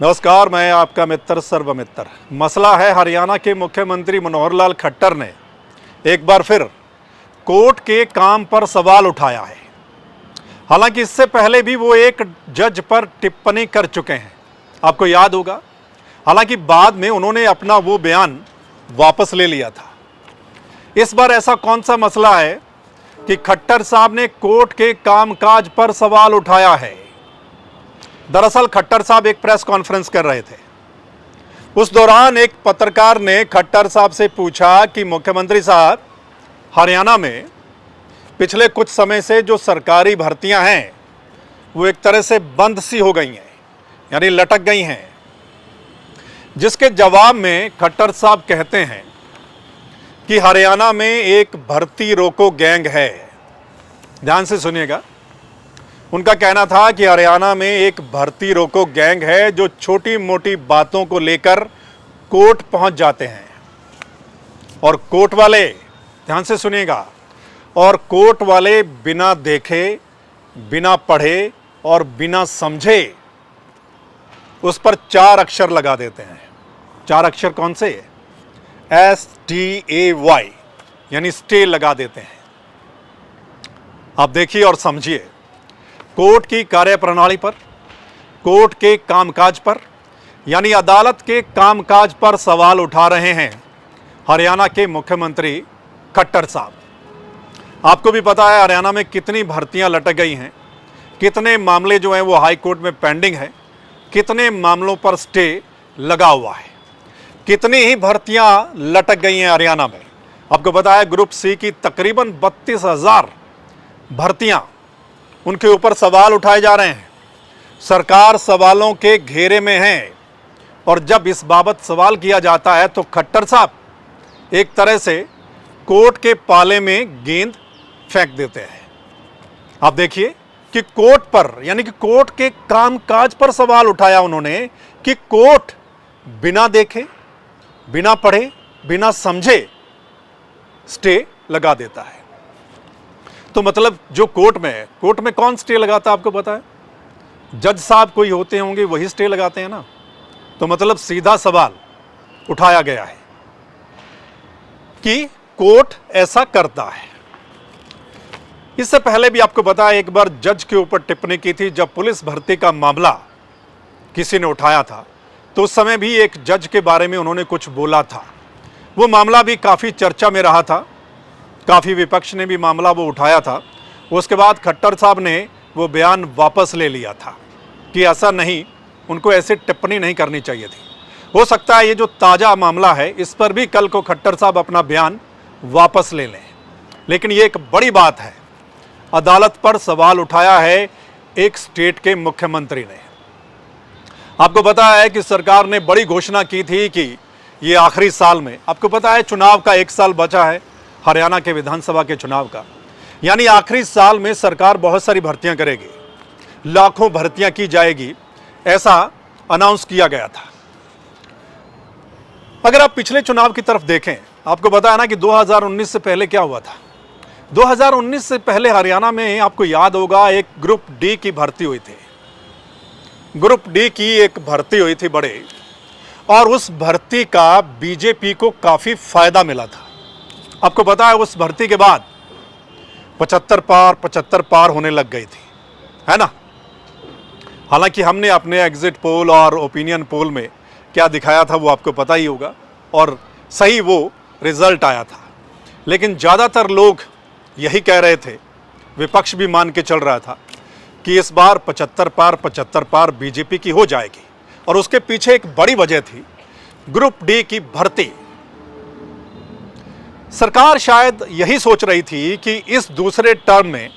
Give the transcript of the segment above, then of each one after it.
नमस्कार, मैं आपका मित्र सर्वमित्र। मसला है हरियाणा के मुख्यमंत्री मनोहर लाल खट्टर ने एक बार फिर कोर्ट के काम पर सवाल उठाया है। हालांकि इससे पहले भी वो एक जज पर टिप्पणी कर चुके हैं, आपको याद होगा। हालांकि बाद में उन्होंने अपना वो बयान वापस ले लिया था। इस बार ऐसा कौन सा मसला है कि खट्टर साहब ने कोर्ट के कामकाज पर सवाल उठाया है। दरअसल खट्टर साहब एक प्रेस कॉन्फ्रेंस कर रहे थे। उस दौरान एक पत्रकार ने खट्टर साहब से पूछा कि मुख्यमंत्री साहब, हरियाणा में पिछले कुछ समय से जो सरकारी भर्तियां हैं वो एक तरह से बंद सी हो गई हैं, यानी लटक गई हैं। जिसके जवाब में खट्टर साहब कहते हैं कि हरियाणा में एक भर्ती रोको गैंग है। ध्यान से सुनिएगा। उनका कहना था कि हरियाणा में एक भर्ती रोको गैंग है जो छोटी मोटी बातों को लेकर कोर्ट पहुंच जाते हैं और कोर्ट वाले, ध्यान से सुनिएगा, और कोर्ट वाले बिना देखे, बिना पढ़े और बिना समझे उस पर 4 अक्षर लगा देते हैं। 4 अक्षर कौन से? STAY, यानी स्टे लगा देते हैं। आप देखिए और समझिए। कोर्ट की कार्यप्रणाली पर, कोर्ट के कामकाज पर, यानी अदालत के कामकाज पर सवाल उठा रहे हैं हरियाणा के मुख्यमंत्री खट्टर साहब। आपको भी पता है हरियाणा में कितनी भर्तियां लटक गई हैं, कितने मामले जो हैं वो हाई कोर्ट में पेंडिंग है, कितने मामलों पर स्टे लगा हुआ है, कितनी ही भर्तियां लटक गई हैं हरियाणा में। आपको पता है ग्रुप सी की तकरीबन 32,000 भर्तियां, उनके ऊपर सवाल उठाए जा रहे हैं। सरकार सवालों के घेरे में है और जब इस बाबत सवाल किया जाता है तो खट्टर साहब एक तरह से कोर्ट के पाले में गेंद फेंक देते हैं। आप देखिए कि कोर्ट पर, यानी कि कोर्ट के कामकाज पर सवाल उठाया उन्होंने कि कोर्ट बिना देखे, बिना पढ़े, बिना समझे स्टे लगा देता है। तो मतलब जो कोर्ट में कौन स्टे लगाता है आपको पता है? जज साहब कोई होते होंगे, वही स्टे लगाते हैं ना। तो मतलब सीधा सवाल उठाया गया है कि कोर्ट ऐसा करता है। इससे पहले भी आपको पता है एक बार जज के ऊपर टिप्पणी की थी जब पुलिस भर्ती का मामला किसी ने उठाया था। तो उस समय भी एक जज के बारे में उन्होंने कुछ बोला था। वो मामला भी काफ़ी चर्चा में रहा था, काफ़ी विपक्ष ने भी मामला वो उठाया था। उसके बाद खट्टर साहब ने वो बयान वापस ले लिया था कि ऐसा नहीं, उनको ऐसे टिप्पणी नहीं करनी चाहिए थी। हो सकता है ये जो ताज़ा मामला है इस पर भी कल को खट्टर साहब अपना बयान वापस ले लें। लेकिन ये एक बड़ी बात है, अदालत पर सवाल उठाया है एक स्टेट के मुख्यमंत्री ने। आपको पता है कि सरकार ने बड़ी घोषणा की थी कि ये आखिरी साल में, आपको पता है चुनाव का 1 साल बचा है, हरियाणा के विधानसभा के चुनाव का, यानी आखिरी साल में सरकार बहुत सारी भर्तियां करेगी, लाखों भर्तियां की जाएगी, ऐसा अनाउंस किया गया था। अगर आप पिछले चुनाव की तरफ देखें, आपको पता है ना कि 2019 से पहले क्या हुआ था। 2019 से पहले हरियाणा में आपको याद होगा एक ग्रुप डी की भर्ती हुई थी। ग्रुप डी की एक भर्ती हुई थी बड़े, और उस भर्ती का बीजेपी को काफी फायदा मिला था। आपको पता है उस भर्ती के बाद 75 पार होने लग गई थी, है ना। हालांकि हमने अपने एग्जिट पोल और ओपिनियन पोल में क्या दिखाया था वो आपको पता ही होगा, और सही वो रिजल्ट आया था। लेकिन ज़्यादातर लोग यही कह रहे थे, विपक्ष भी मान के चल रहा था कि इस बार 75 पार बीजेपी की हो जाएगी। और उसके पीछे एक बड़ी वजह थी ग्रुप डी की भर्ती। सरकार शायद यही सोच रही थी कि इस दूसरे टर्म में,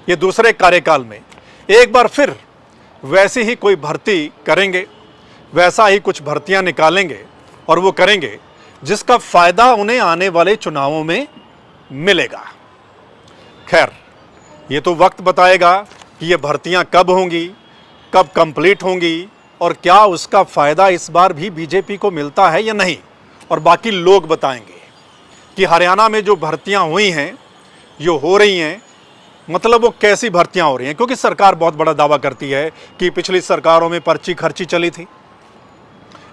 ये दूसरे कार्यकाल में एक बार फिर वैसी ही कोई भर्ती करेंगे, वैसा ही कुछ भर्तियां निकालेंगे और वो करेंगे जिसका फायदा उन्हें आने वाले चुनावों में मिलेगा। खैर, ये तो वक्त बताएगा कि ये भर्तियां कब होंगी, कब कंप्लीट होंगी और क्या उसका फायदा इस बार भी बीजेपी को मिलता है या नहीं। और बाकी लोग बताएंगे कि हरियाणा में जो भर्तियां हुई हैं, जो हो रही हैं, मतलब वो कैसी भर्तियां हो रही हैं। क्योंकि सरकार बहुत बड़ा दावा करती है कि पिछली सरकारों में पर्ची खर्ची चली थी,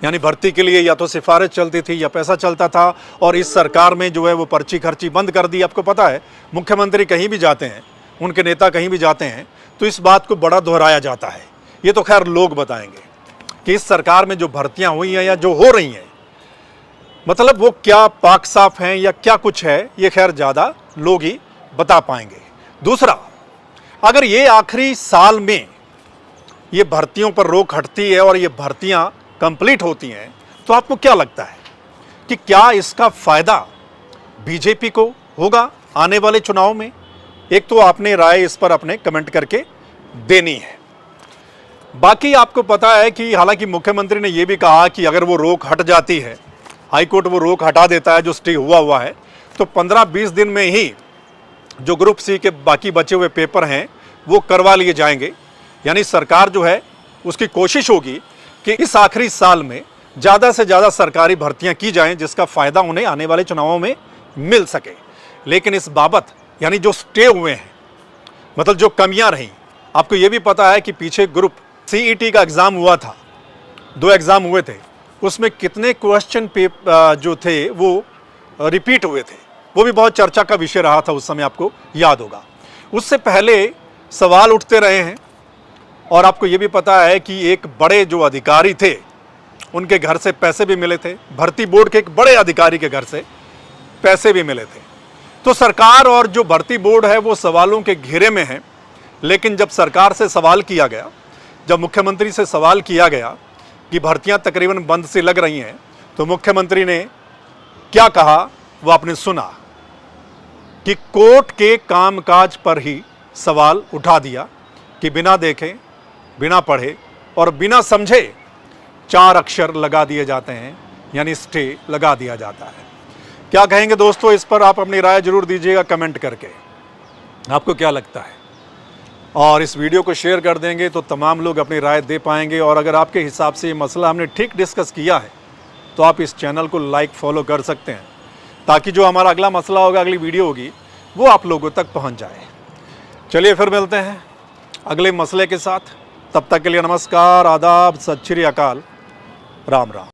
यानी भर्ती के लिए या तो सिफारिश चलती थी या पैसा चलता था, और इस सरकार में जो है वो पर्ची खर्ची बंद कर दी। आपको पता है मुख्यमंत्री कहीं भी जाते हैं, उनके नेता कहीं भी जाते हैं तो इस बात को बड़ा दोहराया जाता है। ये तो खैर लोग बताएंगे कि इस सरकार में जो भर्तियां हुई हैं या जो हो रही हैं, मतलब वो क्या पाक साफ हैं या क्या कुछ है, ये खैर ज़्यादा लोग ही बता पाएंगे। दूसरा, अगर ये आखिरी साल में ये भर्तियों पर रोक हटती है और ये भर्तियां कंप्लीट होती हैं तो आपको क्या लगता है कि क्या इसका फ़ायदा बीजेपी को होगा आने वाले चुनाव में? एक तो आपने राय इस पर अपने कमेंट करके देनी है। बाकी आपको पता है कि हालांकि मुख्यमंत्री ने यह भी कहा कि अगर वो रोक हट जाती है, हाईकोर्ट वो रोक हटा देता है जो स्टे हुआ है, तो 15-20 दिन में ही जो ग्रुप सी के बाकी बचे हुए पेपर हैं वो करवा लिए जाएंगे। यानी सरकार जो है उसकी कोशिश होगी कि इस आखिरी साल में ज़्यादा से ज़्यादा सरकारी भर्तियां की जाएं जिसका फ़ायदा उन्हें आने वाले चुनावों में मिल सके। लेकिन इस बाबत यानी जो स्टे हुए हैं, मतलब जो कमियां रहीं, आपको ये भी पता है कि पीछे ग्रुप सीईटी का एग्ज़ाम हुआ था, 2 एग्ज़ाम हुए थे, उसमें कितने क्वेश्चन जो थे वो रिपीट हुए थे, वो भी बहुत चर्चा का विषय रहा था उस समय, आपको याद होगा। उससे पहले सवाल उठते रहे हैं और आपको ये भी पता है कि एक बड़े जो अधिकारी थे उनके घर से पैसे भी मिले थे, भर्ती बोर्ड के एक बड़े अधिकारी के घर से पैसे भी मिले थे। तो सरकार और जो भर्ती बोर्ड है वो सवालों के घेरे में है। लेकिन जब सरकार से सवाल किया गया, जब मुख्यमंत्री से सवाल किया गया कि भर्तियां तकरीबन बंद से लग रही हैं, तो मुख्यमंत्री ने क्या कहा वो आपने सुना कि कोर्ट के कामकाज पर ही सवाल उठा दिया कि बिना देखे, बिना पढ़े और बिना समझे 4 अक्षर लगा दिए जाते हैं, यानी स्टे लगा दिया जाता है। क्या कहेंगे दोस्तों इस पर? आप अपनी राय जरूर दीजिएगा कमेंट करके, आपको क्या लगता है। और इस वीडियो को शेयर कर देंगे तो तमाम लोग अपनी राय दे पाएंगे। और अगर आपके हिसाब से ये मसला हमने ठीक डिस्कस किया है तो आप इस चैनल को लाइक फॉलो कर सकते हैं, ताकि जो हमारा अगला मसला होगा, अगली वीडियो होगी, वो आप लोगों तक पहुंच जाए। चलिए फिर मिलते हैं अगले मसले के साथ। तब तक के लिए नमस्कार, आदाब, सत श्री अकाल, राम राम।